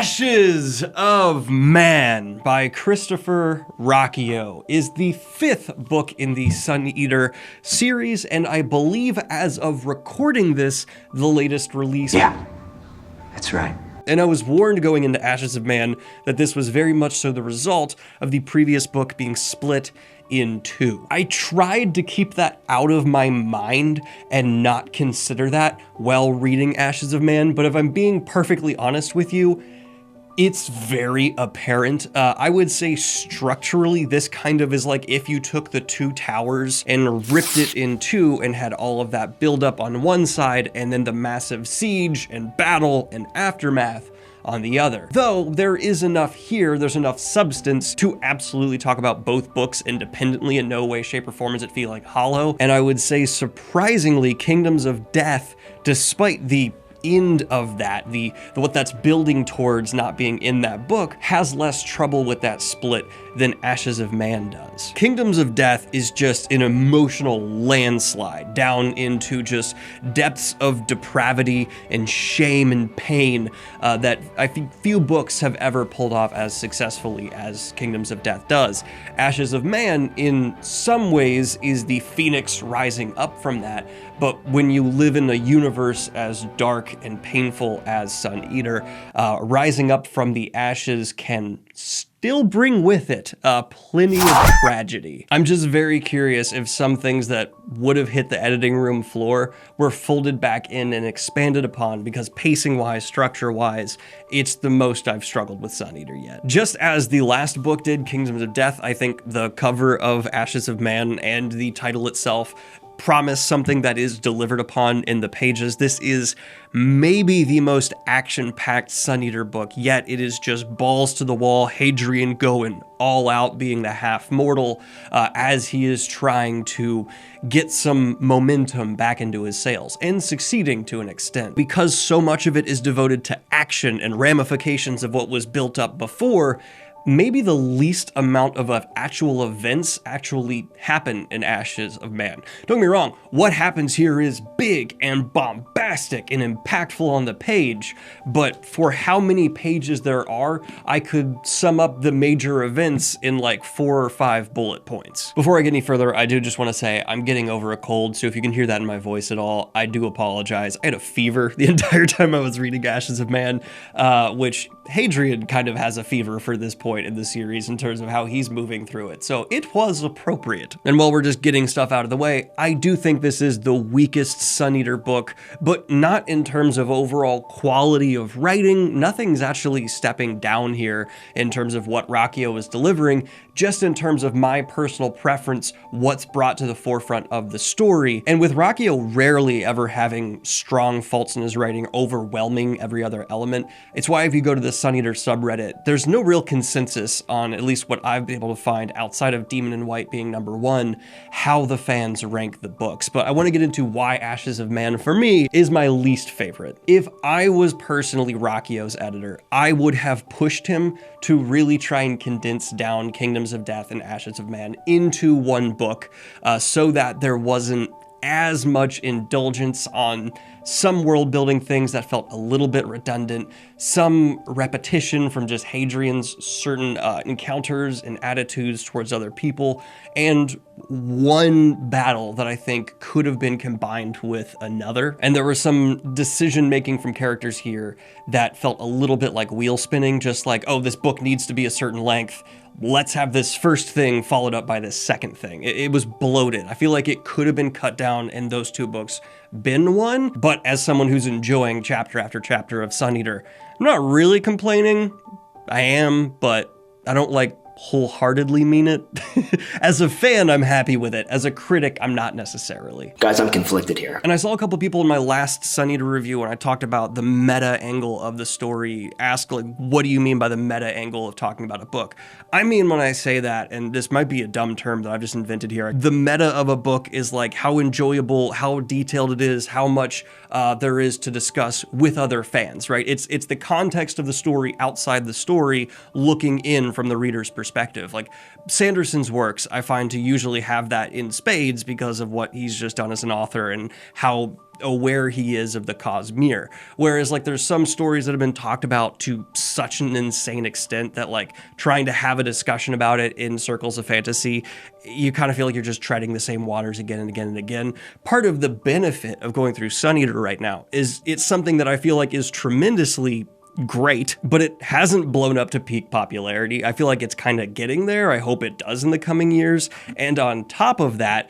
Ashes of Man by Christopher Rocchio is the 5th book in the Suneater series, and I believe as of recording this, the latest release. Yeah, that's right. And I was warned going into Ashes of Man that this was very much so the result of the previous book being split in 2. I tried to keep that out of my mind and not consider that while reading Ashes of Man, but if I'm being perfectly honest with you, it's very apparent. I would say structurally, this kind of is like if you took the 2 towers and ripped it in 2 and had all of that buildup on one side and then the massive siege and battle and aftermath on the other. Though there is enough here, there's enough substance to absolutely talk about both books independently. In no way, shape, or form does it feel like hollow. And I would say surprisingly, Kingdoms of Death, despite the end of that, the what that's building towards not being in that book, has less trouble with that split than Ashes of Man does. Kingdoms of Death is just an emotional landslide down into just depths of depravity and shame and pain that I think few books have ever pulled off as successfully as Kingdoms of Death does. Ashes of Man, in some ways, is the phoenix rising up from that, but when you live in a universe as dark and painful as Suneater, rising up from the ashes can still bring with it plenty of tragedy. I'm just very curious if some things that would have hit the editing room floor were folded back in and expanded upon, because pacing-wise, structure-wise, it's the most I've struggled with Suneater yet. Just as the last book did, Kingdoms of Death, I think the cover of Ashes of Man and the title itself promise something that is delivered upon in the pages. This is maybe the most action-packed Suneater book yet. It is just balls to the wall, Hadrian going all out, being the half-mortal, as he is trying to get some momentum back into his sails, and succeeding to an extent. Because so much of it is devoted to action and ramifications of what was built up before, maybe the least amount of actual events actually happen in Ashes of Man. Don't get me wrong, what happens here is big and bombastic and impactful on the page, but for how many pages there are, I could sum up the major events in like 4 or 5 bullet points. Before I get any further, I do just want to say I'm getting over a cold, so if you can hear that in my voice at all, I do apologize. I had a fever the entire time I was reading Ashes of Man, which Hadrian kind of has a fever for this point in the series in terms of how he's moving through it, so it was appropriate. And while we're just getting stuff out of the way, I do think this is the weakest Suneater book, but not in terms of overall quality of writing. Nothing's actually stepping down here in terms of what Rocchio is delivering, just in terms of my personal preference, what's brought to the forefront of the story. And with Rocchio rarely ever having strong faults in his writing overwhelming every other element, it's why if you go to the Suneater subreddit, there's no real consensus on, at least what I've been able to find outside of Demon in White being #1, how the fans rank the books. But I want to get into why Ashes of Man, for me, is my least favorite. If I was personally Rocchio's editor, I would have pushed him to really try and condense down Kingdoms of Death and Ashes of Man into one book, so that there wasn't as much indulgence on some world building things that felt a little bit redundant, some repetition from just Hadrian's certain encounters and attitudes towards other people, and one battle that I think could have been combined with another. And there was some decision making from characters here that felt a little bit like wheel spinning, just like, oh, this book needs to be a certain length, let's have this first thing followed up by this second thing. It was bloated. I feel like it could have been cut down in those 2 books been one, but as someone who's enjoying chapter after chapter of Suneater, I'm not really complaining. I am, but I don't like wholeheartedly mean it. As a fan, I'm happy with it. As a critic, I'm not necessarily. Guys, I'm conflicted here. And I saw a couple people in my last Suneater review when I talked about the meta angle of the story ask, like, what do you mean by the meta angle of talking about a book? I mean, when I say that, and this might be a dumb term that I've just invented here, the meta of a book is like how enjoyable, how detailed it is, how much there is to discuss with other fans, right? It's the context of the story outside the story looking in from the reader's perspective. perspective. Like, Sanderson's works, I find to usually have that in spades because of what he's just done as an author and how aware he is of the cosmere. Whereas, like, there's some stories that have been talked about to such an insane extent that, like, trying to have a discussion about it in circles of fantasy, you kind of feel like you're just treading the same waters again and again and again. Part of the benefit of going through Suneater right now is it's something that I feel like is tremendously great, but it hasn't blown up to peak popularity. I feel like it's kind of getting there. I hope it does in the coming years. And on top of that,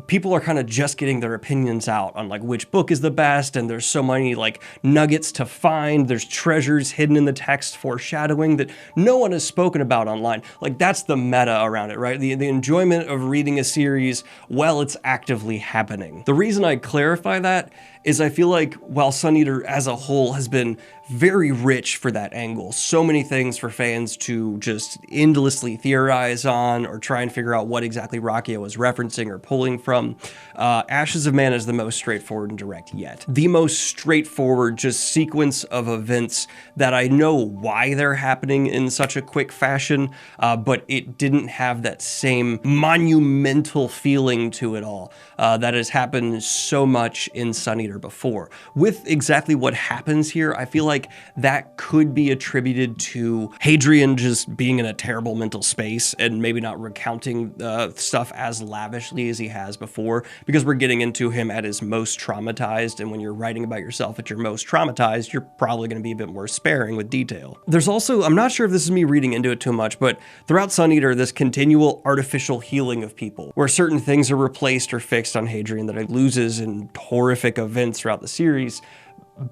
people are kind of just getting their opinions out on like which book is the best, and there's so many like nuggets to find. There's treasures hidden in the text, foreshadowing that no one has spoken about online. Like, that's the meta around it, right? The enjoyment of reading a series while it's actively happening. The reason I clarify that is I feel like while Suneater as a whole has been very rich for that angle, so many things for fans to just endlessly theorize on or try and figure out what exactly Rakia was referencing or pulling from, Ashes of Man is the most straightforward and direct yet. The most straightforward just sequence of events that I know why they're happening in such a quick fashion, but it didn't have that same monumental feeling to it all that has happened so much in Suneater before. With exactly what happens here, I feel like that could be attributed to Hadrian just being in a terrible mental space and maybe not recounting stuff as lavishly as he has before, because we're getting into him at his most traumatized, and when you're writing about yourself at your most traumatized, you're probably going to be a bit more sparing with detail. There's also, I'm not sure if this is me reading into it too much, but throughout Suneater, this continual artificial healing of people, where certain things are replaced or fixed on Hadrian that he loses in horrific events throughout the series,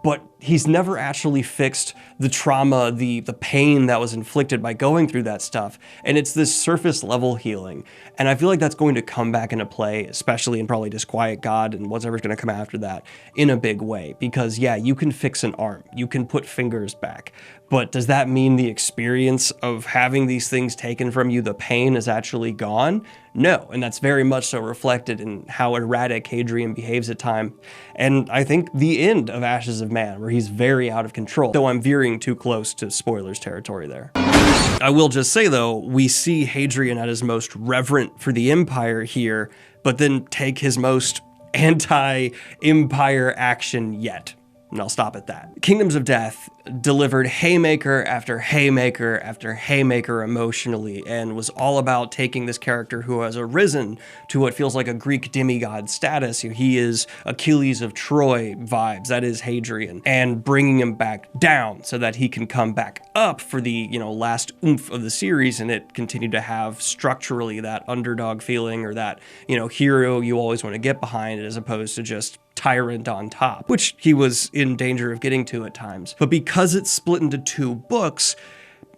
but he's never actually fixed the trauma, the pain that was inflicted by going through that stuff. And it's this surface level healing. And I feel like that's going to come back into play, especially in probably Disquiet God and whatever's going to come after that, in a big way. Because yeah, you can fix an arm, you can put fingers back, but does that mean the experience of having these things taken from you, the pain, is actually gone? No, and that's very much so reflected in how erratic Hadrian behaves at times. And I think the end of Ashes of Man, where he's very out of control, though I'm veering too close to spoilers territory there. I will just say though, we see Hadrian at his most reverent for the Empire here, but then take his most anti-Empire action yet. And I'll stop at that. Kingdoms of Death delivered haymaker after haymaker after haymaker emotionally, and was all about taking this character who has arisen to what feels like a Greek demigod status. He is Achilles of Troy vibes, that is Hadrian, and bringing him back down so that he can come back up for the, last oomph of the series, and it continued to have structurally that underdog feeling, or that, hero you always want to get behind, as opposed to just tyrant on top, which he was in danger of getting to at times. But because it's split into two books,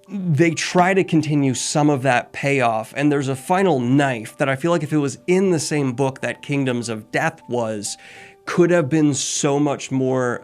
they try to continue some of that payoff, and there's a final knife that I feel like if it was in the same book that Kingdoms of Death was, could have been so much more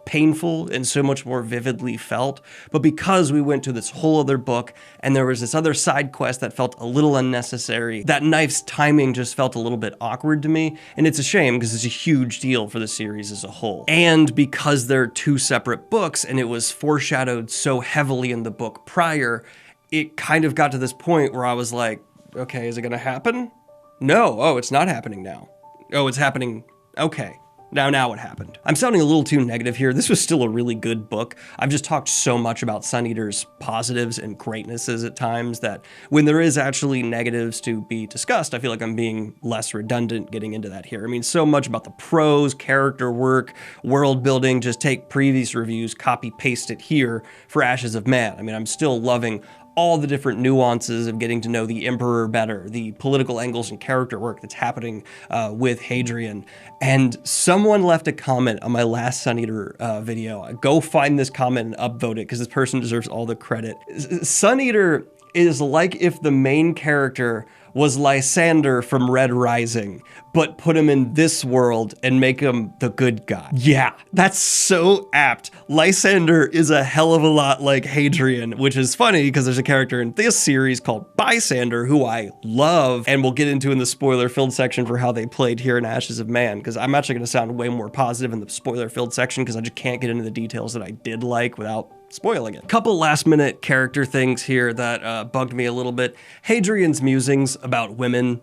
painful and so much more vividly felt. But because we went to this whole other book and there was this other side quest that felt a little unnecessary, that knife's timing just felt a little bit awkward to me. And it's a shame because it's a huge deal for the series as a whole. And because they're two separate books and it was foreshadowed so heavily in the book prior, it kind of got to this point where I was like, okay, is it gonna happen? No, oh, it's not happening now. Oh, it's happening, okay. Now what happened? I'm sounding a little too negative here. This was still a really good book. I've just talked so much about Suneater's positives and greatnesses at times that when there is actually negatives to be discussed, I feel like I'm being less redundant getting into that here. I mean, so much about the prose, character work, world building, just take previous reviews, copy paste it here for Ashes of Man. I mean, I'm still loving all the different nuances of getting to know the Emperor better, the political angles and character work that's happening with Hadrian. And someone left a comment on my last Suneater video. Go find this comment and upvote it, because this person deserves all the credit. Suneater is like if the main character was Lysander from Red Rising, but put him in this world and make him the good guy. Yeah, that's so apt. Lysander is a hell of a lot like Hadrian, which is funny because there's a character in this series called Bysander who I love, and we'll get into in the spoiler-filled section for how they played here in Ashes of Man, because I'm actually going to sound way more positive in the spoiler-filled section because I just can't get into the details that I did like without spoiling it. Couple last minute character things here that bugged me a little bit. Hadrian's musings about women.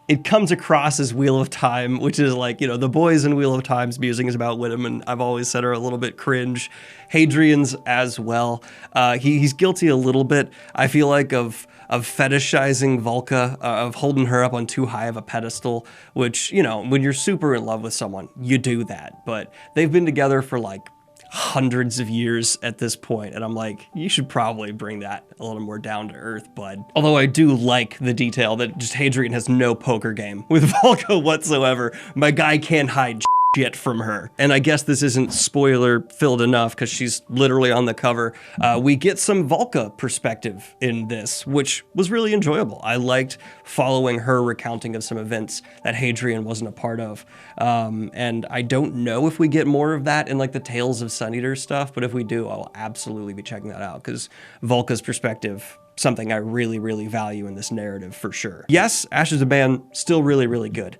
It comes across as Wheel of Time, which is like, you know, the boys in Wheel of Time's musings about women, I've always said are a little bit cringe. Hadrian's as well. He's guilty a little bit, I feel like, of fetishizing Volca, of holding her up on too high of a pedestal, which, you know, when you're super in love with someone, you do that. But they've been together for like hundreds of years at this point, and I'm like, you should probably bring that a little more down to earth, bud. Although I do like the detail that just Hadrian has no poker game with Volca whatsoever. My guy can't hide shit from her. And I guess this isn't spoiler filled enough because she's literally on the cover. We get some Volca perspective in this, which was really enjoyable. I liked following her recounting of some events that Hadrian wasn't a part of. And I don't know if we get more of that in like the Tales of Suneater stuff, but if we do, I'll absolutely be checking that out because Volca's perspective, something I really, really value in this narrative for sure. Yes, Ashes of Man, still really, really good.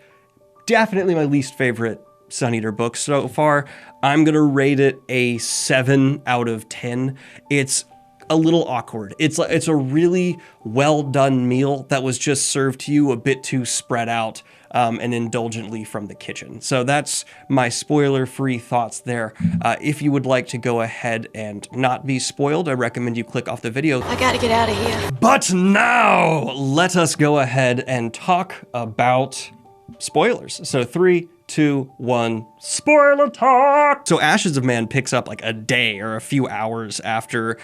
Definitely my least favorite Suneater book so far. I'm gonna rate it a 7 out of 10. It's a little awkward. It's a really well done meal that was just served to you a bit too spread out and indulgently from the kitchen. So that's my spoiler-free thoughts there. If you would like to go ahead and not be spoiled, I recommend you click off the video. I gotta get out of here. But now, let us go ahead and talk about spoilers. So 3, 2, 1, spoiler talk! So Ashes of Man picks up like a day or a few hours after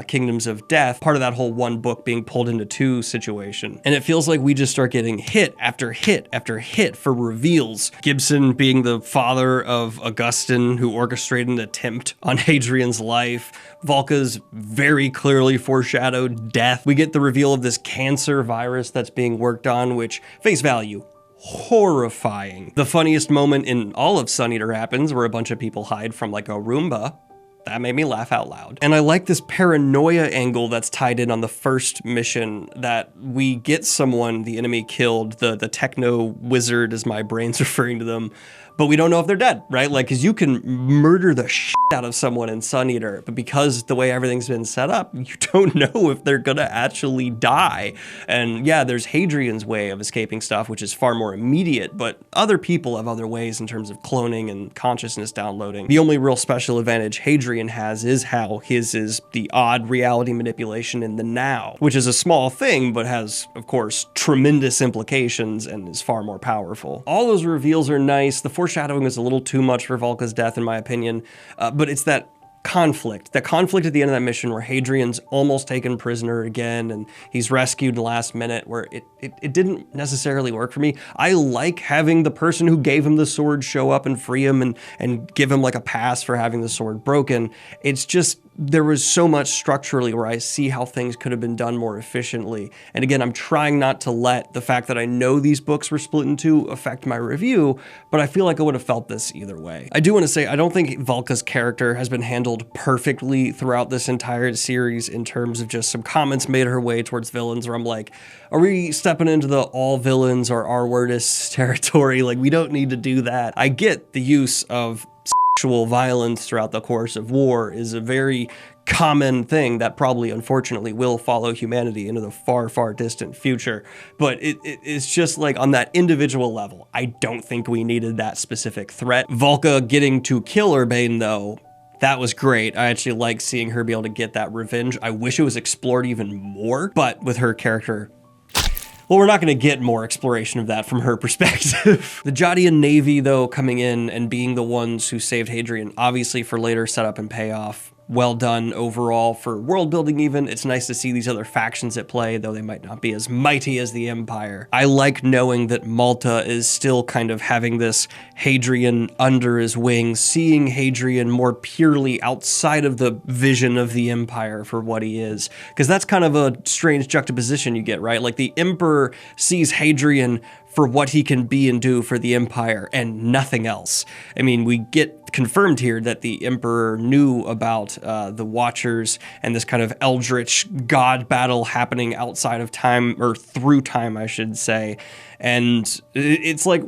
Kingdoms of Death, part of that whole one book being pulled into two situation. And it feels like we just start getting hit after hit after hit for reveals. Gibson being the father of Augustin, who orchestrated an attempt on Hadrian's life. Volca's very clearly foreshadowed death. We get the reveal of this cancer virus that's being worked on, which, face value, horrifying. The funniest moment in all of Suneater happens where a bunch of people hide from like a Roomba. That made me laugh out loud. And I like this paranoia angle that's tied in on the first mission, that we get someone the enemy killed, the techno wizard as my brain's referring to them, but we don't know if they're dead, right? Like, cause you can murder the shit out of someone in Suneater, but because the way everything's been set up, you don't know if they're gonna actually die. And yeah, there's Hadrian's way of escaping stuff, which is far more immediate, but other people have other ways in terms of cloning and consciousness downloading. The only real special advantage Hadrian has is how his is the odd reality manipulation in the now, which is a small thing, but has, of course, tremendous implications and is far more powerful. All those reveals are nice. The foreshadowing is a little too much for Volca's death, in my opinion, but it's that conflict at the end of that mission where Hadrian's almost taken prisoner again and he's rescued last minute, where it didn't necessarily work for me. I like having the person who gave him the sword show up and free him and give him like a pass for having the sword broken. It's just, there was so much structurally where I see how things could have been done more efficiently. And again, I'm trying not to let the fact that I know these books were split in two affect my review, but I feel like I would have felt this either way. I do want to say, I don't think Volca's character has been handled perfectly throughout this entire series in terms of just some comments made her way towards villains where I'm like, are we stepping into the all villains or R-wordist territory? Like, we don't need to do that. I get the use of sexual violence throughout the course of war is a very common thing that probably unfortunately will follow humanity into the far, far distant future. But it's just like on that individual level, I don't think we needed that specific threat. Volca getting to kill Urbane though, that was great. I actually like seeing her be able to get that revenge. I wish it was explored even more, but with her character, well, we're not going to get more exploration of that from her perspective. The Jadian Navy, though, coming in and being the ones who saved Hadrian, obviously for later setup and payoff. Well done overall for world building even. It's nice to see these other factions at play, though they might not be as mighty as the Empire. I like knowing that Malta is still kind of having this Hadrian under his wing, seeing Hadrian more purely outside of the vision of the Empire for what he is. Because that's kind of a strange juxtaposition you get, right? Like the Emperor sees Hadrian for what he can be and do for the Empire and nothing else. I mean, we get confirmed here that the Emperor knew about the Watchers and this kind of eldritch god battle happening outside of time, or through time, I should say. And it's like,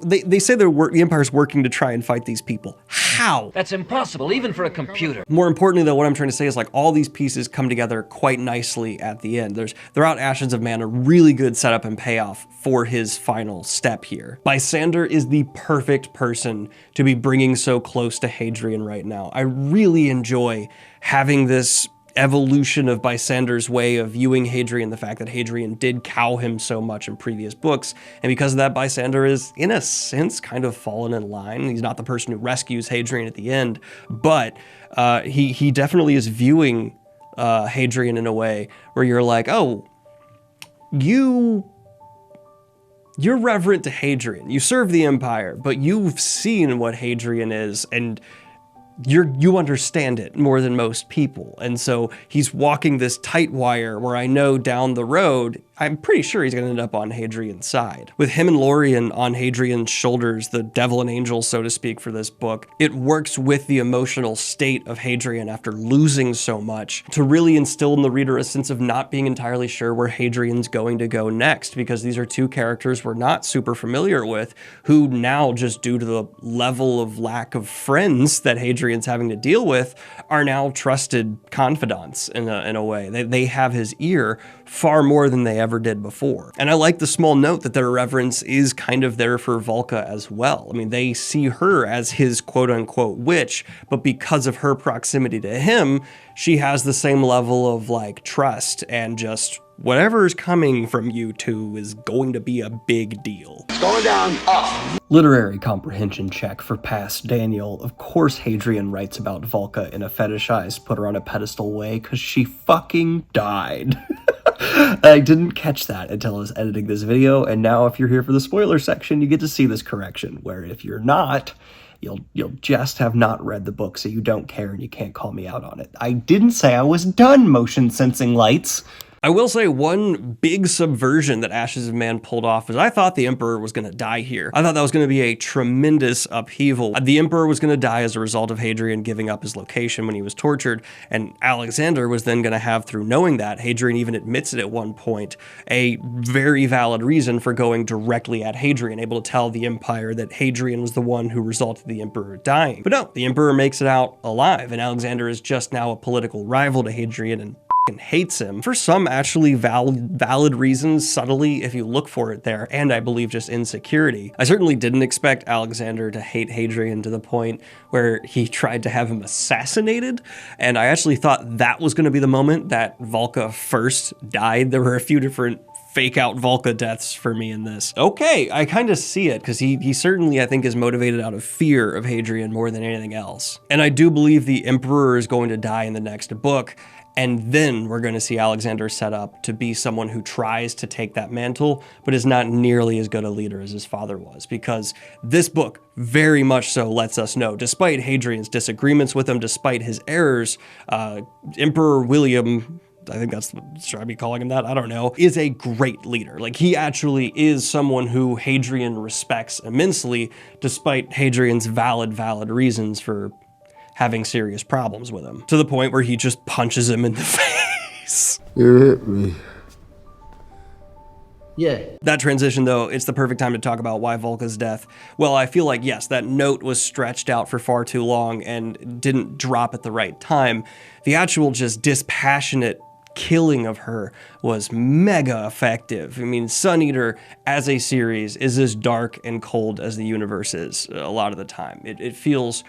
they say the Empire's working to try and fight these people. How? That's impossible, even for a computer. More importantly, though, what I'm trying to say is like all these pieces come together quite nicely at the end. Throughout Ashes of Man, a really good setup and payoff for his final step here. Lysander is the perfect person to be bringing so close to Hadrian right now. I really enjoy having this evolution of Lysander's way of viewing Hadrian, the fact that Hadrian did cow him so much in previous books, and because of that, Lysander is, in a sense, kind of fallen in line. He's not the person who rescues Hadrian at the end, but he definitely is viewing Hadrian in a way where you're like, oh, you're reverent to Hadrian. You serve the Empire, but you've seen what Hadrian is, and you understand it more than most people. And so he's walking this tight wire where I know down the road, I'm pretty sure he's going to end up on Hadrian's side. With him and Lorien on Hadrian's shoulders, the devil and angel, so to speak, for this book, it works with the emotional state of Hadrian after losing so much to really instill in the reader a sense of not being entirely sure where Hadrian's going to go next, because these are two characters we're not super familiar with, who now, just due to the level of lack of friends that Hadrian's having to deal with, are now trusted confidants in a way. They have his ear far more than they ever did before. And I like the small note that their reverence is kind of there for Volca as well. I mean, they see her as his quote-unquote witch, but because of her proximity to him, she has the same level of like trust, and just whatever's coming from you two is going to be a big deal. It's going down, up. Literary comprehension check for past Daniel. Of course Hadrian writes about Volca in a fetishized, put her on a pedestal way, because she fucking died. I didn't catch that until I was editing this video, and now if you're here for the spoiler section, you get to see this correction, where if you're not, you'll just have not read the book, so you don't care and you can't call me out on it. I didn't say I was done motion sensing lights. I will say one big subversion that Ashes of Man pulled off is I thought the Emperor was going to die here. I thought that was going to be a tremendous upheaval. The Emperor was going to die as a result of Hadrian giving up his location when he was tortured, and Alexander was then going to have, through knowing that, Hadrian even admits it at one point, a very valid reason for going directly at Hadrian, able to tell the Empire that Hadrian was the one who resulted in the Emperor dying. But no, the Emperor makes it out alive, and Alexander is just now a political rival to Hadrian and hates him for some actually valid reasons, subtly if you look for it there, and I believe just insecurity. I certainly didn't expect Alexander to hate Hadrian to the point where he tried to have him assassinated, and I actually thought that was going to be the moment that Volca first died. There were a few different fake out Volca deaths for me in this. Okay, I kind of see it, because he certainly, I think, is motivated out of fear of Hadrian more than anything else. And I do believe the Emperor is going to die in the next book, and then we're going to see Alexander set up to be someone who tries to take that mantle, but is not nearly as good a leader as his father was, because this book very much so lets us know, despite Hadrian's disagreements with him, despite his errors, Emperor William, I think should I be calling him that? I don't know, is a great leader. Like, he actually is someone who Hadrian respects immensely, despite Hadrian's valid reasons for having serious problems with him, to the point where he just punches him in the face. You hit me. Yeah. That transition, though, it's the perfect time to talk about why Volca's death. Well, I feel like, yes, that note was stretched out for far too long and didn't drop at the right time. The actual just dispassionate killing of her was mega effective. I mean, Suneater as a series is as dark and cold as the universe is a lot of the time. It feels...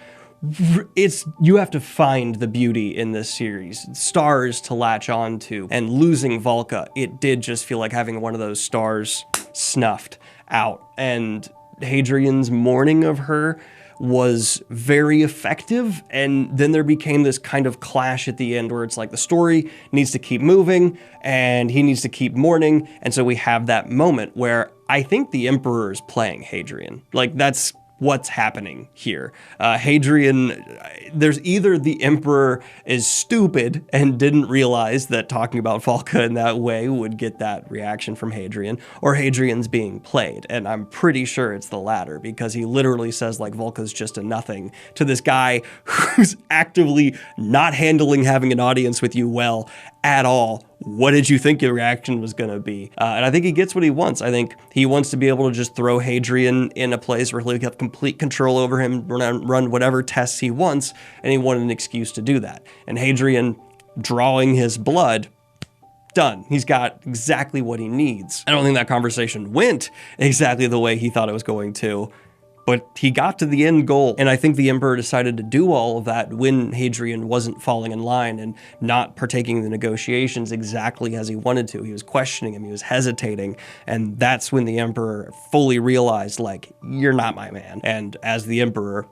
you have to find the beauty in this series, stars to latch on to, and losing Volca, it did just feel like having one of those stars snuffed out. And Hadrian's mourning of her was very effective, and then there became this kind of clash at the end where it's like the story needs to keep moving and he needs to keep mourning, and so we have that moment where I think the Emperor is playing Hadrian. Like, that's what's happening here. Hadrian, there's either the emperor is stupid and didn't realize that talking about Volca in that way would get that reaction from Hadrian, or Hadrian's being played. And I'm pretty sure it's the latter, because he literally says like Volca's just a nothing to this guy who's actively not handling having an audience with you well at all. What did you think your reaction was going to be? And I think he gets what he wants. I think he wants to be able to just throw Hadrian in a place where he'll have complete control over him, run whatever tests he wants, and he wanted an excuse to do that. And Hadrian drawing his blood, done. He's got exactly what he needs. I don't think that conversation went exactly the way he thought it was going to, but he got to the end goal. And I think the emperor decided to do all of that when Hadrian wasn't falling in line and not partaking in the negotiations exactly as he wanted to. He was questioning him, he was hesitating. And that's when the emperor fully realized, like, you're not my man. And as the emperor,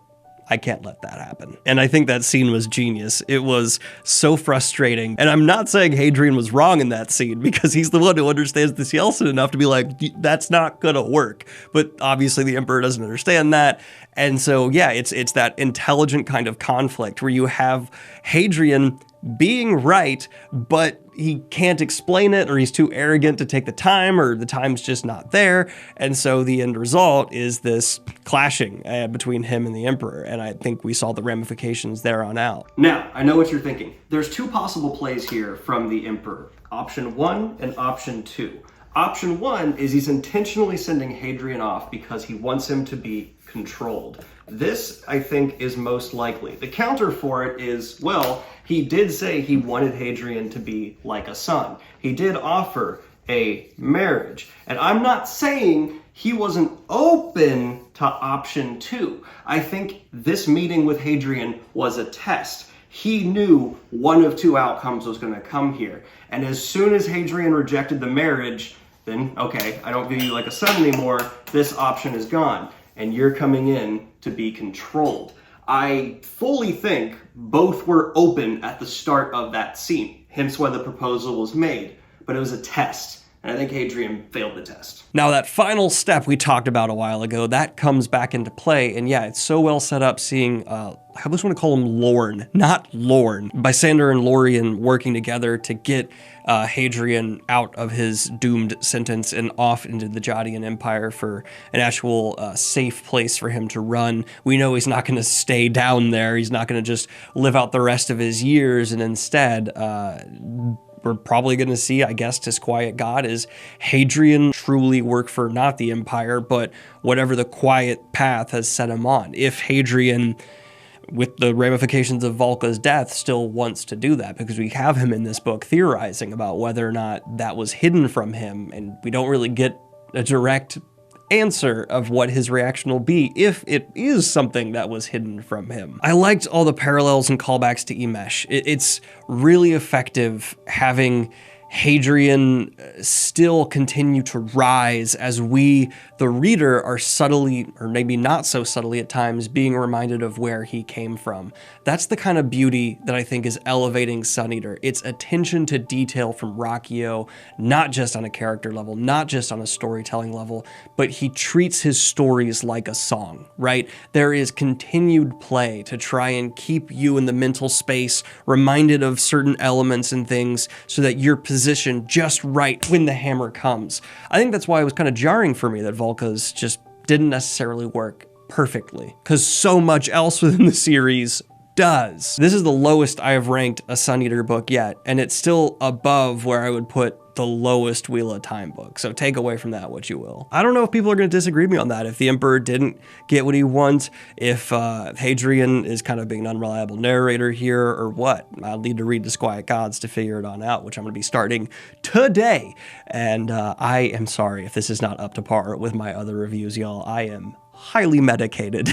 I can't let that happen. And I think that scene was genius. It was so frustrating. And I'm not saying Hadrian was wrong in that scene, because he's the one who understands the Cielcid enough to be like, that's not gonna work. But obviously the emperor doesn't understand that. And so, yeah, it's that intelligent kind of conflict where you have Hadrian being right, but he can't explain it, or he's too arrogant to take the time, or the time's just not there. And so the end result is this clashing between him and the emperor. And I think we saw the ramifications there on out. Now, I know what you're thinking. There's two possible plays here from the emperor. Option 1 and option 2. Option 1 is he's intentionally sending Hadrian off because he wants him to be controlled. This, I think, is most likely. The counter for it is, well, he did say he wanted Hadrian to be like a son. He did offer a marriage. And I'm not saying he wasn't open to option 2. I think this meeting with Hadrian was a test. He knew one of two outcomes was going to come here. And as soon as Hadrian rejected the marriage, then, okay, I don't view you like a son anymore. This option is gone. And you're coming in to be controlled. I fully think both were open at the start of that scene, hence why the proposal was made, but it was a test. And I think Hadrian failed the test. Now that final step we talked about a while ago, that comes back into play. And yeah, it's so well set up seeing, I almost want to call him Lorne, not Lorne. Lysander and Lorien working together to get Hadrian out of his doomed sentence and off into the Jadian Empire for an actual safe place for him to run. We know he's not going to stay down there. He's not going to just live out the rest of his years, and instead, we're probably going to see, I guess, to quiet God is Hadrian truly work for not the Empire, but whatever the quiet path has set him on. If Hadrian, with the ramifications of Volca's death, still wants to do that, because we have him in this book theorizing about whether or not that was hidden from him, and we don't really get a direct answer of what his reaction will be if it is something that was hidden from him. I liked all the parallels and callbacks to Emesh. It's really effective having Hadrian still continue to rise as we, the reader, are subtly, or maybe not so subtly at times, being reminded of where he came from. That's the kind of beauty that I think is elevating Suneater. It's attention to detail from Rocchio, not just on a character level, not just on a storytelling level, but he treats his stories like a song, right? There is continued play to try and keep you in the mental space, reminded of certain elements and things, so that you're positioned just right when the hammer comes. I think that's why it was kind of jarring for me that Volca's just didn't necessarily work perfectly, because so much else within the series does. This is the lowest I have ranked a Suneater book yet, and it's still above where I would put the lowest Wheel of Time book. So take away from that what you will. I don't know if people are going to disagree with me on that. If the Emperor didn't get what he wants, if Hadrian is kind of being an unreliable narrator here, or what. I'll need to read Disquiet Gods to figure it on out, which I'm going to be starting today. And I am sorry if this is not up to par with my other reviews, y'all. I am highly medicated,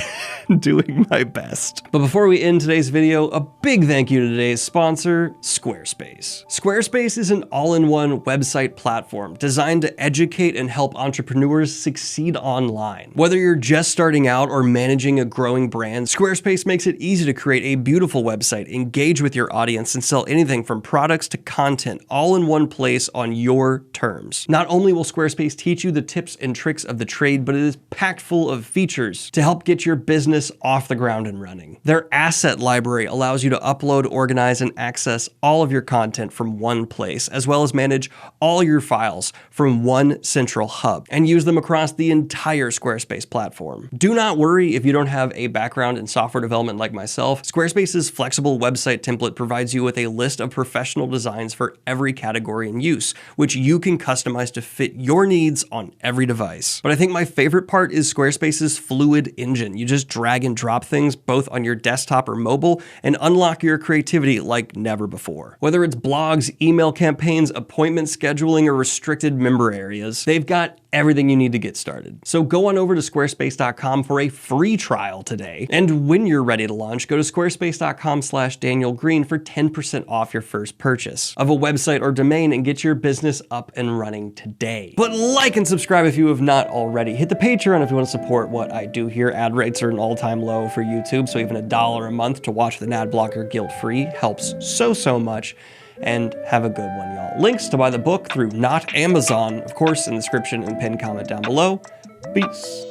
doing my best. But before we end today's video, a big thank you to today's sponsor, Squarespace. Squarespace is an all-in-one website platform designed to educate and help entrepreneurs succeed online. Whether you're just starting out or managing a growing brand, Squarespace makes it easy to create a beautiful website, engage with your audience, and sell anything from products to content all in one place on your terms. Not only will Squarespace teach you the tips and tricks of the trade, but it is packed full of features to help get your business off the ground and running. Their asset library allows you to upload, organize, and access all of your content from one place, as well as manage all your files from one central hub and use them across the entire Squarespace platform. Do not worry if you don't have a background in software development like myself. Squarespace's flexible website template provides you with a list of professional designs for every category in use, which you can customize to fit your needs on every device. But I think my favorite part is Squarespace's fluid engine. You just drag and drop things both on your desktop or mobile and unlock your creativity like never before. Whether it's blogs, email campaigns, appointment scheduling, or restricted member areas, they've got everything you need to get started. So go on over to squarespace.com for a free trial today. And when you're ready to launch, go to squarespace.com/Daniel Green for 10% off your first purchase of a website or domain and get your business up and running today. But like and subscribe if you have not already. Hit the Patreon if you want to support what I do here. Ad rates are an all-time low for YouTube, so even $1 a month to watch the ad blocker guilt-free helps so much. And have a good one, y'all. Links to buy the book through not Amazon, of course, in the description and pinned comment down below. Peace.